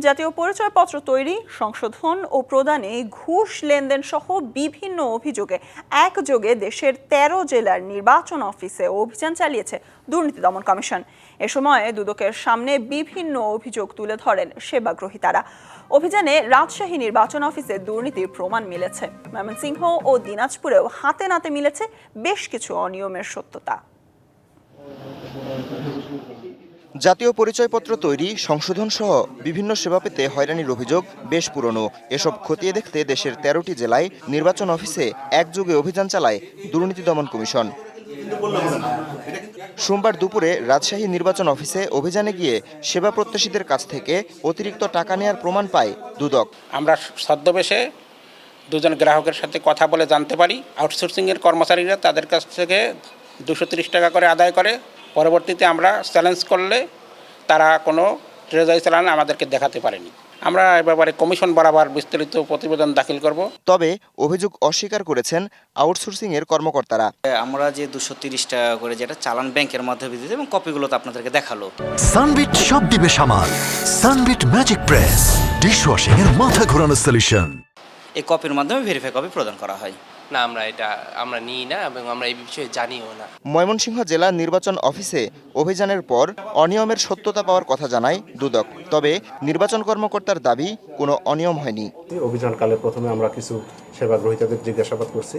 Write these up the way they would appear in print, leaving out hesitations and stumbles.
জাতীয় পরিচয়পত্র তৈরি, সংশোধন ও প্রদানে ঘুষ লেনদেন সহ বিভিন্ন অভিযোগে একযোগে দেশের ১৩ জেলার নির্বাচন অফিসে অভিযান চালিয়েছে দুর্নীতি দমন কমিশন। এ সময় দুদকের সামনে বিভিন্ন অভিযোগ তুলে ধরেন সেবাগ্রহীতারা। অভিযানে রাজশাহী নির্বাচন অফিসে দুর্নীতির প্রমাণ মিলেছে। ময়মনসিংহ ও দিনাজপুরেও হাতে নাতে মিলেছে বেশ কিছু অনিয়মের সত্যতা। জাতীয় পরিচয়পত্র তৈরি, সংশোধন সহ বিভিন্ন সেবা পেতে হয়রানির অভিযোগ বেশ পুরনো। এসব খতিয়ে দেখতে দেশের ১৩টি জেলায় নির্বাচন অফিসে একযোগে অভিযান চালায় দুর্নীতি দমন কমিশন। সোমবার দুপুরে রাজশাহী নির্বাচন অফিসে অভিযানে গিয়ে সেবা প্রত্যাশীদের কাছ থেকে অতিরিক্ত টাকা নেয়ার প্রমাণ পায় দুদক। আমরা ছদ্মবেশে দুজন গ্রাহকের সাথে কথা বলে জানতে পারি আউটসোর্সিংয়ের কর্মচারীরা তাদের কাছ থেকে ২৩০ টাকা করে আদায় করে। পরবর্তীতে আমরা চ্যালেঞ্জ করলে তারা কোনো ট্রেজারি চালান আমাদেরকে দেখাতে পারেনি। আমরা এ ব্যাপারে কমিশন বরাবর বিস্তারিত প্রতিবেদন দাখিল করব। তবে অভিযোগ অস্বীকার করেছেন আউটসোর্সিংয়ের কর্মকর্তারা। আমরা যে ২৩০ টাকা করে যেটা চালান ব্যাংকের মাধ্যমে দিতে এবং কপিগুলো তো আপনাদেরকে দেখালো। সানবিট সব দিবে সামাল। সানবিট ম্যাজিক প্রেস ডিশওয়াশিং এর মাথা ঘোরানো সলিউশন। এই কপির মাধ্যমে ভেরিফাই কপি প্রদান করা হয়। না, আমরা নিই না এবং আমরা এই বিষয়ে জানিও না। ময়মনসিংহ জেলা নির্বাচন অফিসে অভিযানের পর অনিয়মের সত্যতা পাওয়ার কথা জানায় দুদক। তবে নির্বাচন কর্মকর্তার দাবি কোনো অনিয়ম হয়নি। অভিযানকালে প্রথমে আমরা কিছু সেবাগ্রহীতাদের জিজ্ঞাসাবাদ করছি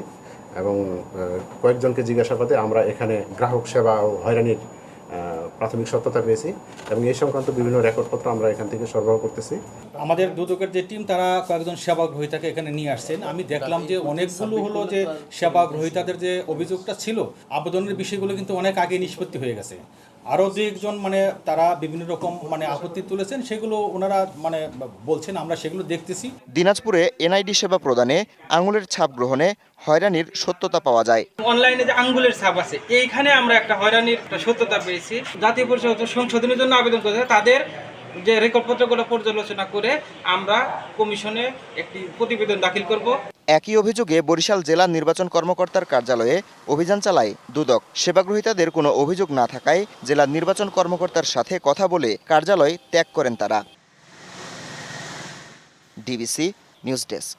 এবং কয়েকজনকে জিজ্ঞাসাবাদে আমরা এখানে গ্রাহক সেবা ও হয়রানির প্রাথমিক সত্যতা পেয়েছি এবং এই সংক্রান্ত বিভিন্ন রেকর্ডপত্র আমরা এখান থেকে সরবরাহ করতেছি। আমাদের দুদকের যে টিম তারা কয়েকজন সেবাগ্রহীতাকে এখানে নিয়ে আসছেন। আমি দেখলাম যে অনেকগুলো হলো যে সেবাগ্রহীতাদের যে অভিযোগটা ছিল আবেদনের বিষয়গুলো কিন্তু অনেক আগে নিষ্পত্তি হয়ে গেছে। আরও যে একজন তারা বিভিন্ন রকম আপত্তি তুলেছেন, সেগুলো ওনারা বলছেন, আমরা সেগুলো দেখতেছি। দিনাজপুরে এনআইডি সেবা প্রদানে আঙুলের ছাপ গ্রহণে হয়রানির সত্যতা পাওয়া যায়। অনলাইনে যে আঙ্গুলের ছাপ আছে এইখানে আমরা একটা হয়রানির সত্যতা পেয়েছি। জাতীয় পরিচয় সংশোধনের জন্য আবেদন করেছে তাদের যে রেকর্ডপত্রগুলো পর্যালোচনা করে আমরা কমিশনে একটি প্রতিবেদন দাখিল করব। একই অভিযোগে বরিশাল জেলা নির্বাচন কর্মকর্তার কার্যালয়ে অভিযান চালায় দুদক। সেবাগ্রহীতাদের কোনো অভিযোগ না থাকায় জেলা নির্বাচন কর্মকর্তার সাথে কথা বলে কার্যালয় ত্যাগ করেন তারা। DBC news desk.